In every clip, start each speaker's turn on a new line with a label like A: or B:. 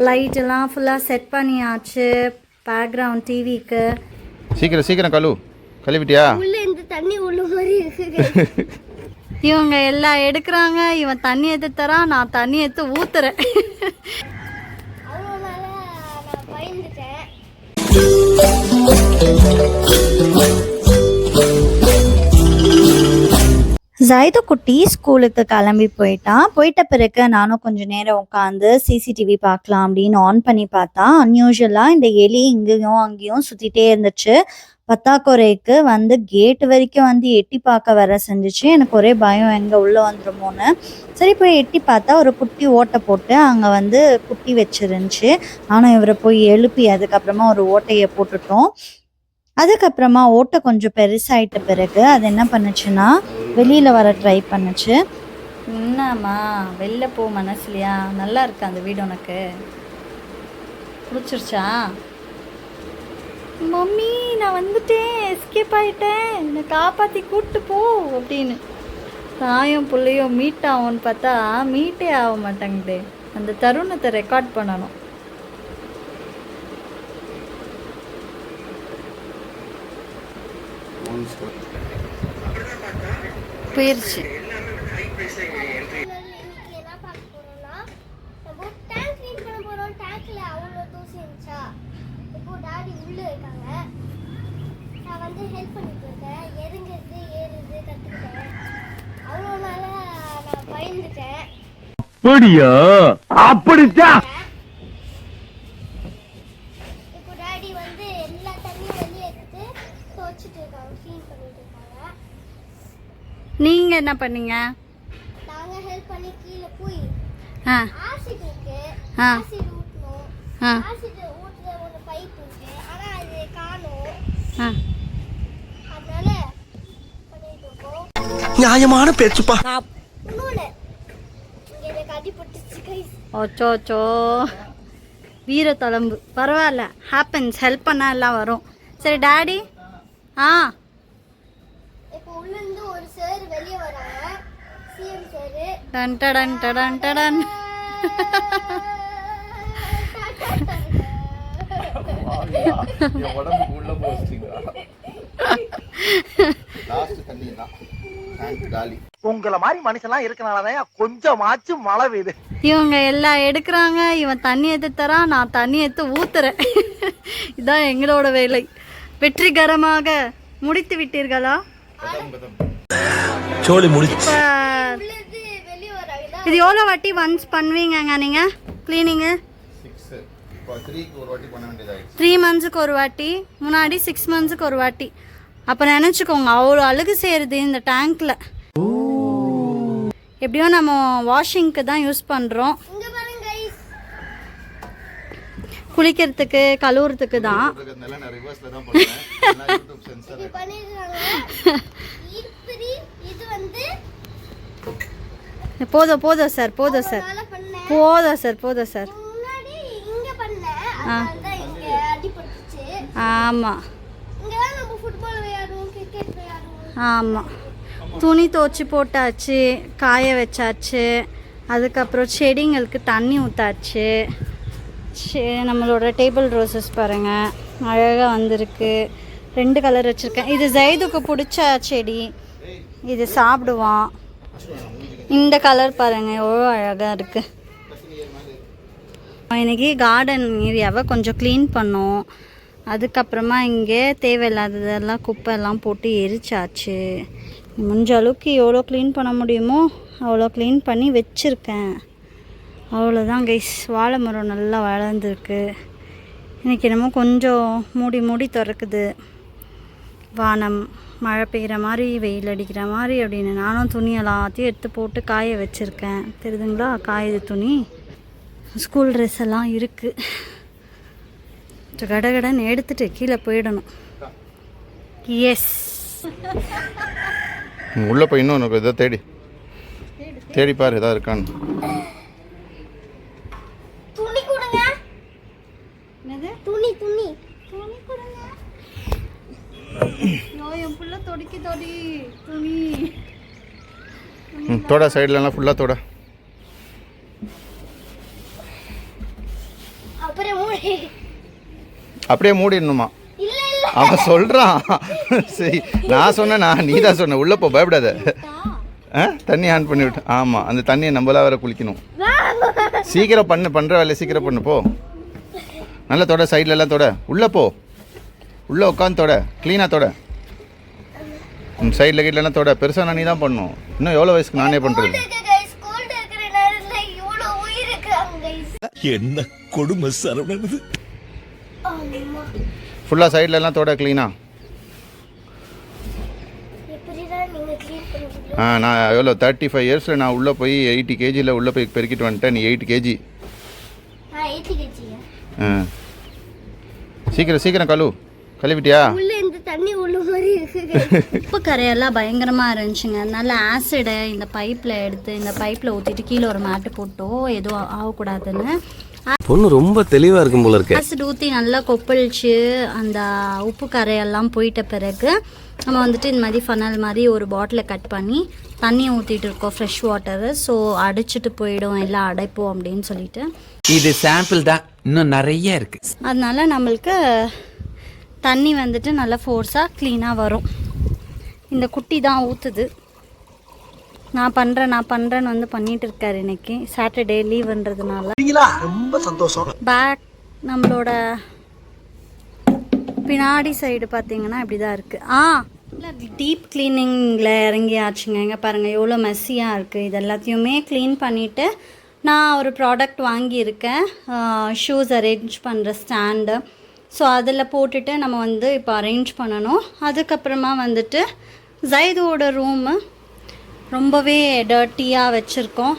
A: லைட்டெல்லாம் ஃபுல்லாக செட் பண்ணியாச்சு. பேக்ரவுண்ட் டிவிக்கு
B: சீக்கிரம் சீக்கிரம் கழுவிட்டியா?
C: இந்த தண்ணி உள்ள மாதிரி இருக்கு.
A: இவங்க எல்லாம் எடுக்கிறாங்க. இவன் தண்ணி எடுத்து தரான், நான் தண்ணி எடுத்து ஊத்துறேன்.
C: அதனால நான் பயந்துட்டேன்.
A: ஜைது குட்டி ஸ்கூலுக்கு கிளம்பி போயிட்டான். போயிட்ட பிறகு நானும் கொஞ்சம் நேரம் உட்காந்து சிசிடிவி பார்க்கலாம் அப்படின்னு ஆன் பண்ணி பார்த்தா அன்யூஷுவலாக இந்த எலி இங்கேயும் அங்கேயும் சுற்றிட்டே இருந்துச்சு. பத்தாக்குறைக்கு வந்து கேட்டு வரைக்கும் வந்து எட்டி பார்க்க வர செஞ்சிச்சு. எனக்கு ஒரே பயம் எங்கே உள்ளே வந்துடுமோன்னு. சரி போய் எட்டி பார்த்தா ஒரு குட்டி ஓட்டை போட்டு அங்கே வந்து குட்டி வச்சிருந்துச்சு. ஆனால் இவரை போய் எழுப்பி அதுக்கப்புறமா ஒரு ஓட்டையை போட்டுட்டோம். அதுக்கப்புறமா ஓட்டை கொஞ்சம் பெருசாயிட்ட பிறகு அது என்ன பண்ணுச்சுன்னா வெளியில் வர ட்ரை பண்ணுச்சு. என்னம்மா வெளில போ மனசுலையா? நல்லா இருக்கு அந்த வீடு, உனக்கு பிடிச்சிருச்சா? மம்மி நான் வந்துட்டேன், எஸ்கேப் ஆகிட்டேன், என்னை காப்பாற்றி கூப்பிட்டு போ அப்படின்னு. தாயும் பிள்ளையும் மீட் ஆகும்னு பார்த்தா மீட்டே ஆக மாட்டேங்குதே. அந்த தருணத்தை ரெக்கார்ட் பண்ணணும். போயிருச்சு.
D: அப்படியா? அப்படித்தான்.
C: இப்போ டாடி வந்து எல்லா தண்ணியும் வெளியே எடுத்து துவைச்சிட்டு இருக்காங்க, க்ளீன் பண்ணிட்டு இருக்காங்க.
A: நீங்க என்ன பண்ணீங்க?
C: நாங்க ஹெல்ப் பண்ணி கீழே போய் ஆசிட் இருக்கு, ஆசிட் ஊத்தணும். ஆசிட் ஊத்துற ஒரு பைப் இருக்கு, ஆனா அது காணோம். அதனால பண்ணிட்டு இருக்கோம்.
D: நியாயமான பேச்சுப்பா.
C: இன்னொன்னு இங்க எனக்கு அடிபட்டுச்சு கைஸ்.
A: ஓச்சோச்சோ வீர தளம்பு. பரவாயில்ல, ஹேப்பன்ஸ். ஹெல்ப் பண்ணால் எல்லாம் வரும். சரி டாடி.
C: இப்போ உள்ள இருந்து ஒரு சார் வெளியே வராங்க, சிஎம் சார்.
A: டன் டடன் டடன் டடன்.
B: உள்ள போச்சுங்களா? லாஸ்ட் தண்ணி தான் காலி.
D: உங்கள மாதிரி மனுஷன்லாம் இருக்கனாலதான் கொஞ்சமாச்சும் மழை பெய்யுது.
A: இவங்க எல்லாம் எடுக்கிறாங்க. இவன் தண்ணி எடுத்து தரான், நான் தண்ணி எடுத்து ஊத்துறேன். இதான் எங்களோட வேலை. வெற்றிகரமாக முடித்து விட்டீர்களா?
D: சோலி முடிச்சு.
A: இது எவ்வளோ வாட்டி ஒன்ஸ் பண்ணுவீங்கங்க நீங்க கிளீனிங்கு? 3 மந்த்ஸுக்கு ஒரு வாட்டி, முன்னாடி 6 மந்த்ஸுக்கு ஒரு வாட்டி. அப்போ நினச்சிக்கோங்க அவ்வளோ அழுகு செய்கிறது இந்த டேங்க்கில். எப்படியோ நம்ம வாஷிங்க்கு தான் யூஸ் பண்ணுறோம், குளிக்கிறதுக்கு கழுவுறதுக்கு தான். போதும் போதும் சார், போதும் சார், போதும் சார், போதும் சார். ஆமாம் ஆமாம். துணி துவச்சி போட்டாச்சு, காய வச்சாச்சு. அதுக்கப்புறம் செடிங்களுக்கு தண்ணி ஊற்றாச்சு. நம்மளோட டேபிள் ரோசஸ் பாருங்கள், அழகாக வந்திருக்கு. 2 கலர் வச்சுருக்கேன். இது ஜைதுக்கு பிடிச்ச செடி, இது சாப்பிடுவான். இந்த கலர் பாருங்கள் எவ்வளோ அழகாக இருக்குது. இன்றைக்கி கார்டன் ஏரியாவை கொஞ்சம் க்ளீன் பண்ணோம். அதுக்கப்புறமா இங்கே தேவையில்லாததெல்லாம் குப்பையெல்லாம் போட்டு எரிச்சாச்சு. முடிஞ்ச அளவுக்கு எவ்வளோ க்ளீன் பண்ண முடியுமோ அவ்வளோ க்ளீன் பண்ணி வச்சுருக்கேன். அவ்வளோதான் கைஸ். வாழை மரம் நல்லா வளர்ந்துருக்கு. இன்றைக்கி என்னமோ கொஞ்சம் மூடி மூடி திறக்குது வானம். மழை பெய்கிற மாதிரி, வெயில் அடிக்கிற மாதிரி அப்படின்னு. நானும் துணி எல்லாத்தையும் எடுத்து போட்டு காய வச்சுருக்கேன். தெரியுதுங்களா? காயுது துணி. ஸ்கூல் ட்ரெஸ் எல்லாம் இருக்குது. கடகடன்னு எடுத்துட்டு கீழே போயிடணும். எஸ்.
B: உள்ளே போய் இன்னும் உனக்கு எதாவது தேடி பாரு, எதாவது இருக்கான்னு.
C: துணி கொடுங்க.
A: என்னது?
C: துணி துணி
A: துணி கொடுங்க. என் புள்ள தொடிக்கி துணி.
B: தோட சைட்லலாம் ஃபுல்லாக தோட.
C: அப்புறம் மூடி.
B: அப்படியே மூடிடணுமா?
C: இல்ல இல்ல.
B: அவன் சொல்கிறான். சரி, நான் சொன்னேனா? நீ தான் சொன்ன. உள்ளே போ, பயப்படாத. தண்ணி ஆன் பண்ணி விட்டு. ஆமாம், அந்த தண்ணியை நம்மளா வேற குளிக்கணும். சீக்கிரம் பண்ணுற வேலையை சீக்கிரம் பண்ணு. போ, நல்லா தொட, சைடில் எல்லாம் தொட. உள்ளே போ, உள்ளே உட்காந்து தொட, க்ளீனாக தொட. சைடில் கீழெல்லாம் தொட. பெருசாக நீ தான் பண்ணணும். இன்னும் எவ்வளோ வயசுக்கு நானே பண்ணுறது?
C: ஸ்கூல்ல இருக்கிற நேரத்துல இவ்வளோ உயிர் இருக்காங்க guys.
E: என்ன கொடுமை சரவணன்.
C: அம்மா,
B: ஃபுல்லாக சைடில் எல்லாம் தொட, க்ளீனாக.
C: எப்படிதான் நீங்க க்ளீன் பண்ணுவீங்க?
B: நான் எவ்வளோ 35 இயர்ஸில் நான் உள்ளே போய் 80 kgயில் உள்ளே போய் பெருக்கிட்டு வந்துட்டேன். நீ 8 kg.
C: நான் 80 kg.
B: சீக்கிரம் சீக்கிரம் கழுவிட்டியா?
C: உள்ள இந்த தண்ணி உள்ள மாதிரி இருக்கு.
A: உப்பு கரையெல்லாம் பயங்கரமாக இருந்துச்சுங்க. அதனால ஆசிடை இந்த பைப்பில் எடுத்து இந்த பைப்பில் ஊற்றிட்டு கீழே ஒரு மேட்டு போட்டோ எதுவும் ஆகக்கூடாதுன்னு
E: பொண்ணு ரொம்ப தெளிவா இருக்கும் போல இருக்கு.
A: ஆசிட் ஊற்றி நல்லா கொப்பளிச்சு அந்த உப்பு கரையெல்லாம் போயிட்ட பிறகு நம்ம வந்துட்டு இந்த மாதிரி ஃபனல் மாதிரி ஒரு பாட்டிலை கட் பண்ணி தண்ணியை ஊற்றிட்டு இருக்கோம், ஃப்ரெஷ் வாட்டரு. ஸோ அடைச்சிட்டு போயிடும், எல்லாம் அடைப்போம் அப்படின்னு சொல்லிட்டு.
F: இது சாம்பிள் தான், இன்னும் நிறைய இருக்கு.
A: அதனால நம்மளுக்கு தண்ணி வந்துட்டு நல்லா ஃபோர்ஸாக க்ளீனாக வரும். இந்த குட்டி தான் ஊற்றுது. நான் பண்ணுறேன்னு வந்து பண்ணிட்டு இருக்காரு. இன்னைக்கு சாட்டர்டே லீவுன்றதுனால
D: ரொம்ப சந்தோஷம்.
A: பேக் நம்மளோட பின்னாடி சைடு பார்த்தீங்கன்னா இப்படி தான் இருக்குது. இல்லை, டீப் க்ளீனிங்கில் இறங்கியாச்சுங்க. இங்கே பாருங்கள் எவ்வளோ மெஸ்ஸியாக இருக்குது. இது எல்லாத்தையுமே க்ளீன் பண்ணிவிட்டு நான் ஒரு ப்ராடக்ட் வாங்கியிருக்கேன், ஷூஸ் அரேஞ்ச் பண்ணுற ஸ்டாண்டு. ஸோ அதில் போட்டுட்டு நம்ம வந்து இப்போ அரேஞ்ச் பண்ணணும். அதுக்கப்புறமா வந்துட்டு ஜைதோட ரூமு ரொம்பவே டர்ட்டியாக வச்சுருக்கோம்.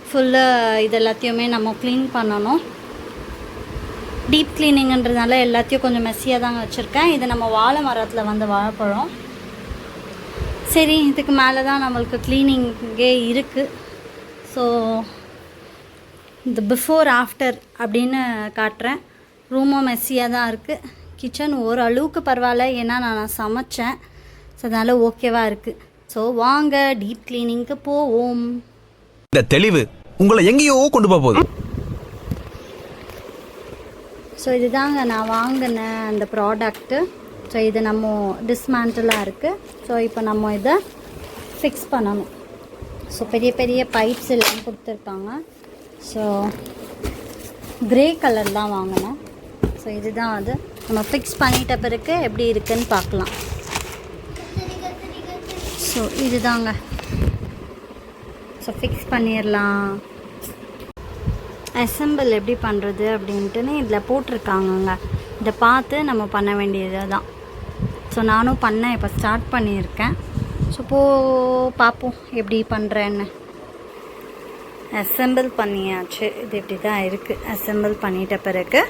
A: ஃபுல்லு இது எல்லாத்தையுமே நம்ம க்ளீன் பண்ணணும். டீப் க்ளீனிங்கன்றதுனால எல்லாத்தையும் கொஞ்சம் மெஸ்ஸியாக தாங்க வச்சுருக்கேன். இது நம்ம வாழை மரத்தில் வந்து வாழைப்பழம். சரி, இதுக்கு மேலே தான் நம்மளுக்கு க்ளீனிங்கே இருக்குது. ஸோ இந்த பிஃபோர் ஆஃப்டர் அப்படின்னு காட்டுறேன். ரூமும் மெஸ்ஸியாக தான் இருக்குது. கிச்சன் ஓரளவுக்கு பரவாயில்ல, ஏன்னா நான் சமைச்சேன். ஸோ அதனால் ஓகேவாக இருக்குது. ஸோ வாங்க டீப் க்ளீனிங்க்கு போவோம்.
E: இந்த தெளிவு உங்களை எங்கேயோ கொண்டு போக போகுது.
A: ஸோ இதுதாங்க நான் வாங்கின அந்த ப்ராடக்ட்டு. ஸோ இது நம்ம டிஸ்மேண்டலாக இருக்குது. ஸோ இப்போ நம்ம இதை ஃபிக்ஸ் பண்ணணும். ஸோ பெரிய பெரிய பைப்ஸ் எல்லாம் கொடுத்துருக்காங்க. ஸோ க்ரே கலர் தான் வாங்கினேன். ஸோ இதுதான் அது. நம்ம ஃபிக்ஸ் பண்ணிட்ட பிறகு எப்படி இருக்குன்னு பார்க்கலாம். ஸோ இதுதாங்க. ஸோ ஃபிக்ஸ் பண்ணிடலாம். அசெம்பிள் எப்படி பண்ணுறது அப்படின்ட்டுன்னு இதில் போட்டிருக்காங்கங்க. இதை பார்த்து நம்ம பண்ண வேண்டியது தான். ஸோ நானும் பண்ணேன், இப்போ ஸ்டார்ட் பண்ணியிருக்கேன். ஸோ பார்ப்போம் எப்படி பண்ணுறேன்னு. அசெம்பிள் பண்ணியாச்சு. இது இப்படி தான் இருக்குது. அசெம்பிள் பண்ணிட்ட பிறகு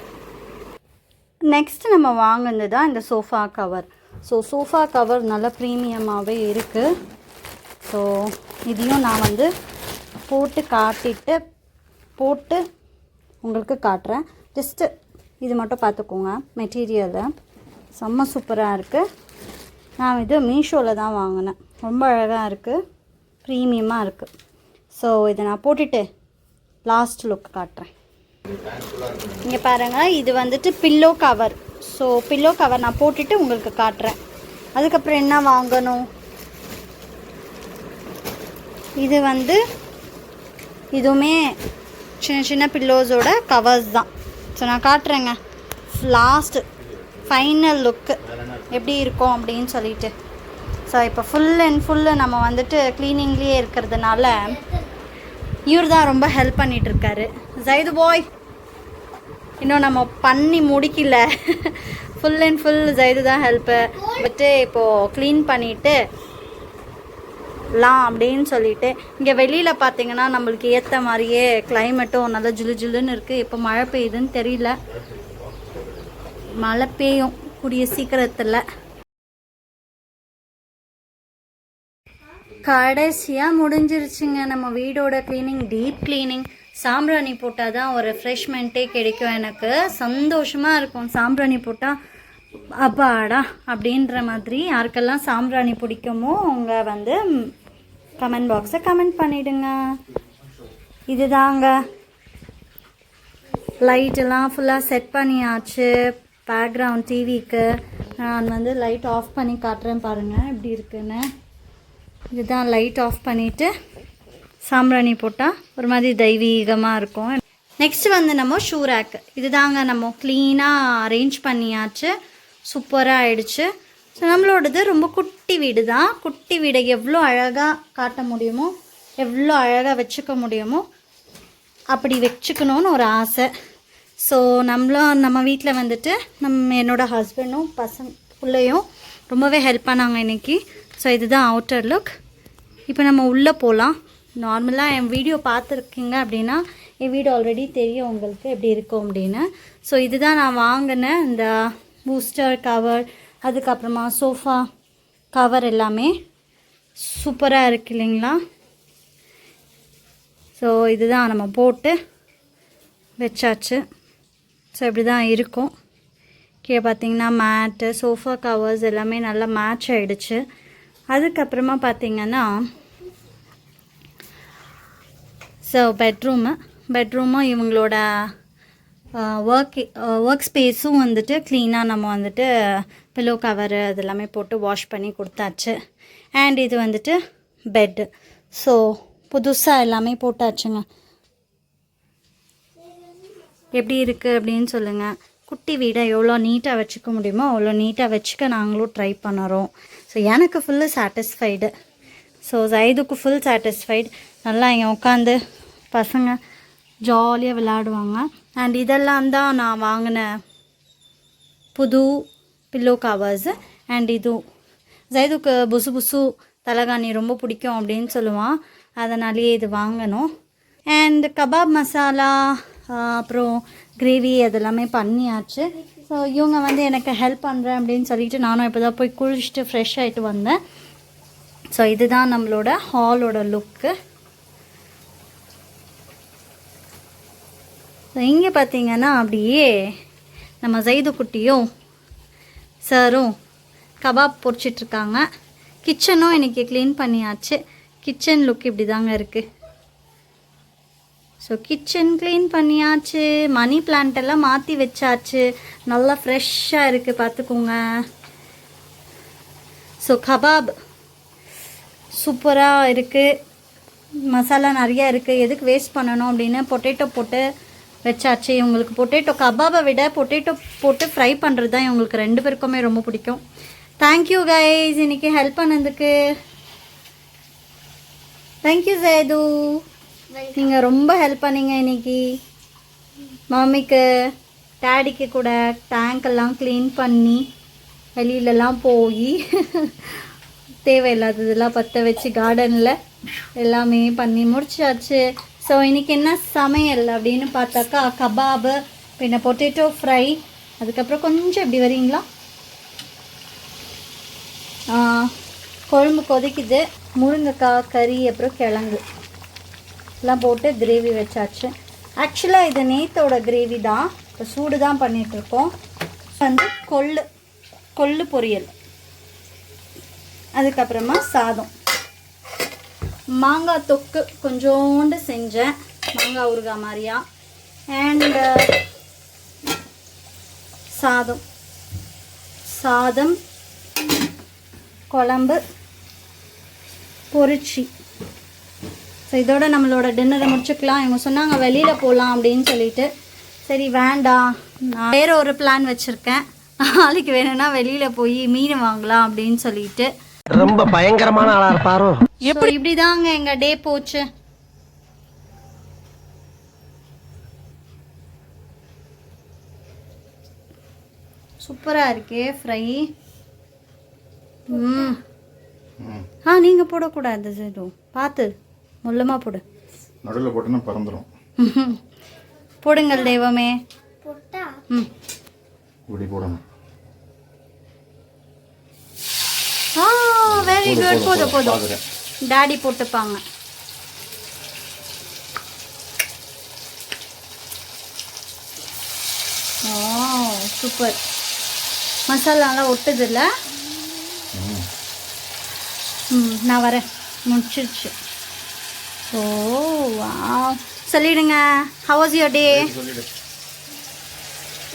A: நெக்ஸ்ட் நம்ம வாங்கினது தான் இந்த sofa cover. So sofa cover நல்லா ப்ரீமியமாகவே இருக்குது. ஸோ இதையும் நான் வந்து போட்டு உங்களுக்கு காட்டுறேன். ஜஸ்ட்டு இது மட்டும் பார்த்துக்கோங்க. மெட்டீரியலு செம்ம சூப்பராக இருக்குது. நான் இது மீஷோவில் தான் வாங்கினேன். ரொம்ப அழகாக இருக்குது, ப்ரீமியமாக இருக்குது. ஸோ இதை நான் போட்டுட்டு லாஸ்ட் லுக் காட்டுறேன். இங்கே பாருங்கள், இது வந்துட்டு pillow cover. So pillow cover நான் போட்டுட்டு உங்களுக்கு காட்டுறேன். அதுக்கப்புறம் என்ன வாங்கணும், இது வந்து இதுவுமே சின்ன சின்ன பில்லோஸோட கவர்ஸ் தான். ஸோ நான் காட்டுறேங்க லாஸ்ட்டு ஃபைனல் லுக்கு எப்படி இருக்கும் அப்படின்னு சொல்லிட்டு. ஸோ இப்போ ஃபுல் அண்ட் ஃபுல்லு நம்ம வந்துட்டு க்ளீனிங்லேயே இருக்கிறதுனால இவர் தான் ரொம்ப ஹெல்ப் பண்ணிகிட்ருக்காரு. ஜைது பாய் இன்னும் நம்ம பண்ணி முடிக்கல. ஃபுல் அண்ட் ஃபுல் ஜைது தான் ஹெல்ப்பு. பட்டு இப்போது க்ளீன் பண்ணிவிட்டு அப்படின்னு சொல்லிட்டு இங்கே வெளியில் பார்த்தீங்கன்னா நம்மளுக்கு ஏற்ற மாதிரியே கிளைமேட்டும் நல்லா ஜிலு ஜிலுன்னு இருக்குது. இப்போ மழை பெய்யுதுன்னு தெரியல, மழை பெய்யும் கூடிய சீக்கிரத்தில். கடைசியாக முடிஞ்சிருச்சுங்க நம்ம வீடோட க்ளீனிங், டீப் க்ளீனிங். சாம்பிராணி போட்டால் தான் ஒரு ரெஃப்ரெஷ்மெண்ட்டே கிடைக்கும். எனக்கு சந்தோஷமாக இருக்கும் சாம்பிராணி போட்டால். அப்பாடா அப்படின்ற மாதிரி. யாருக்கெல்லாம் சாம்பிராணி பிடிக்குமோ அவங்க வந்து கமெண்ட் பாக்ஸை கமெண்ட் பண்ணிவிடுங்க. இதுதாங்க லைட்டெல்லாம் ஃபுல்லாக செட் பண்ணியாச்சு. பேக்ரவுண்ட் டிவிக்கு நான் வந்து லைட் ஆஃப் பண்ணி காட்டுறேன் பாருங்கள் எப்படி இருக்குன்னு. இதுதான் லைட் ஆஃப் பண்ணிவிட்டு சாம்பிராணி போட்டால் ஒரு மாதிரி தெய்வீகமாக இருக்கும். நெக்ஸ்ட் வந்து நம்ம ஷூ ரேக்கு. இதுதாங்க நம்ம க்ளீனாக அரேஞ்ச் பண்ணியாச்சு. சூப்பராக ஆயிடுச்சு. ஸோ நம்மளோடது ரொம்ப குட்டி வீடு தான். குட்டி வீடை எவ்வளோ அழகாக காட்ட முடியுமோ, எவ்வளோ அழகாக வச்சுக்க முடியுமோ அப்படி வச்சுக்கணுன்னு ஒரு ஆசை. ஸோ நம்ம வீட்டில் வந்துட்டு என்னோடய ஹஸ்பண்டும் பிள்ளையும் ரொம்பவே ஹெல்ப் பண்ணாங்க இன்றைக்கி. ஸோ இதுதான் அவுட்டர் லுக். இப்போ நம்ம உள்ளே போகலாம். நார்மலாக என் வீடியோ பார்த்துருக்கீங்க அப்படின்னா என் வீடு ஆல்ரெடி தெரியும் உங்களுக்கு எப்படி இருக்கும் அப்படின்னு. ஸோ இதுதான் நான் வாங்கினேன் இந்த பூஸ்டர் கவர், அதுக்கப்புறமா சோஃபா கவர் எல்லாமே சூப்பராக இருக்குது இல்லைங்களா. ஸோ இதுதான் நம்ம போட்டு வச்சாச்சு. ஸோ இப்படி தான் இருக்கும். கீழே பார்த்திங்கன்னா மேட்டு, சோஃபா கவர்ஸ் எல்லாமே நல்லா மேட்ச் ஆகிடுச்சு. அதுக்கப்புறமா பார்த்திங்கன்னா ஸோ பெட்ரூமும் இவங்களோட ஒர்க் ஸ்பேஸும் வந்துட்டு க்ளீனாக நம்ம வந்துட்டு பில்லோ கவரு அதெல்லாமே போட்டு வாஷ் பண்ணி கொடுத்தாச்சு. அண்ட் இது வந்துட்டு பெட்டு. ஸோ புதுசாக எல்லாமே போட்டாச்சுங்க. எப்படி இருக்குது அப்படின்னு சொல்லுங்கள். குட்டி வீடை எவ்வளோ நீட்டாக வச்சுக்க முடியுமோ அவ்வளோ நீட்டாக வச்சுக்க நாங்களும் ட்ரை பண்ணுறோம். ஸோ எனக்கு ஃபுல்லு சாட்டிஸ்ஃபைடு. ஸோ ஜைதுக்கு ஃபுல் சாட்டிஸ்ஃபைடு. நல்லா இங்கே உட்காந்து பசங்க ஜாலியாக விளையாடுவாங்க. அண்ட் இதெல்லாம் தான் நான் வாங்கின புது பில்லோ கவர்ஸு. அண்ட் இதுவும் ஜைதுக்கு புசு தலகாணி ரொம்ப பிடிக்கும் அப்படின்னு சொல்லுவான். அதனாலேயே இது வாங்கணும். அண்ட் கபாப் மசாலா அப்புறம் கிரேவி அதெல்லாமே பண்ணியாச்சு. ஸோ இவங்க வந்து எனக்கு ஹெல்ப் பண்ணுறேன் அப்படின்னு சொல்லிட்டு நானும் இப்போ தான் போய் குளிச்சுட்டு ஃப்ரெஷ் ஆகிட்டு வந்தேன். ஸோ இதுதான் நம்மளோட ஹாலோட லுக்கு. ஸோ இங்கே பார்த்தீங்கன்னா அப்படியே நம்ம ஜைது குட்டியும் சாரும் கபாப் பொரிச்சிட்ருக்காங்க. கிச்சனும் இன்றைக்கி க்ளீன் பண்ணியாச்சு. கிச்சன் லுக் இப்படி தாங்க இருக்குது. ஸோ கிச்சன் க்ளீன் பண்ணியாச்சு. மணி பிளான்ட் எல்லாம் மாற்றி வச்சாச்சு. நல்லா ஃப்ரெஷ்ஷாக இருக்குது பார்த்துக்கோங்க. ஸோ கபாப் சூப்பராக இருக்குது. மசாலா நிறையா இருக்குது. எதுக்கு வேஸ்ட் பண்ணணும் அப்படின்னு பொட்டேட்டோ போட்டு வச்சாச்சு. இவங்களுக்கு பொட்டேட்டோ கபாபை விட பொட்டேட்டோ போட்டு ஃப்ரை பண்ணுறது தான் இவங்களுக்கு 2 பேருக்குமே ரொம்ப பிடிக்கும். தேங்க்யூ கைஸ் இன்றைக்கி ஹெல்ப் பண்ணதுக்கு. தேங்க்யூ ஜேது, நீங்கள் ரொம்ப ஹெல்ப் பண்ணீங்க இன்றைக்கி. மம்மிக்கு டேடிக்கு கூட டேங்க்கெல்லாம் க்ளீன் பண்ணி வெளியிலலாம் போய் தேவையில்லாததெல்லாம் பற்ற வச்சு கார்டனில் எல்லாமே பண்ணி முடிச்சாச்சு. ஸோ இன்றைக்கி என்ன சமையல் அப்படின்னு பார்த்தாக்கா கபாபு, பின்ன பொட்டேட்டோ ஃப்ரை, அதுக்கப்புறம் கொஞ்சம் இப்படி வரீங்களா குழம்பு கொதிக்குது. முருங்கைக்காய் கறி அப்புறம் கிழங்கு எல்லாம் போட்டு கிரேவி வச்சாச்சு. ஆக்சுவலாக இது நேத்தோட கிரேவி தான். இப்போ சூடு தான் பண்ணிகிட்ருக்கோம். வந்து கொள்ளு பொரியல், அதுக்கப்புறமா சாதம், மாங்காய் தொக்கு கொஞ்சோண்டு செஞ்சேன், மாங்காய் ஊறுகாய் மாதிரியா. அண்ட் சாதம் குழம்பு பொரிச்சி. ஸோ இதோட நம்மளோட டின்னரை முடிச்சுக்கலாம். இவங்க சொன்னாங்க வெளியில் போகலாம் அப்படின்னு சொல்லிட்டு. சரி வேண்டாம், நான் வேறு ஒரு பிளான் வச்சுருக்கேன். நாளைக்கு வேணும்னா வெளியில் போய் மீன் வாங்கலாம் அப்படின்னு சொல்லிட்டு.
D: ரொம்ப பயங்கரமான ஆளா இருப்பாரோ.
A: எப்படி இப்படி தாங்க எங்கள் டே போச்சு. சூப்பராக இருக்கே ஃப்ரை. நீங்கள் போடக்கூடாது எதுவும் பார்த்து முள்ளமாக போடு.
B: நடுவில் போட்டுன்னா பறந்துடும்.
A: போடுங்கள் தெய்வமே.
C: போட்டா
B: இப்படி போடணும்.
A: Very good. போதும் டாடி போட்டுப்பாங்க. சூப்பர். மசாலாலாம் ஒட்டுது இல்லை? நான் வரேன், முடிச்சிருச்சு. ஓ வா, சொல்லிடுங்க. How was your day?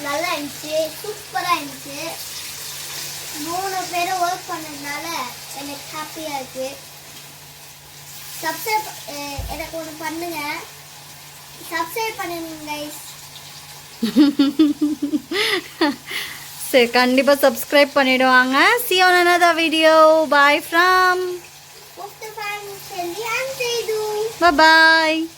C: நல்லா இருந்துச்சு, சூப்பரா இருந்துச்சு. 3 பேரும் ஒர்க் பண்ணதுனால எனக்கு ஹாப்பியா இருக்கு. சப்ஸ்கிரைப் எனக்கு ஒன்று பண்ணுங்க, சப்ஸ்கிரைப் பண்ணுங்க கைஸ்.
A: சரி, கண்டிப்பாக சப்ஸ்கிரைப் பண்ணிடுவாங்க. See you on another video. Bye from
C: Mustafa and Shelly and Seidu.
A: Bye bye.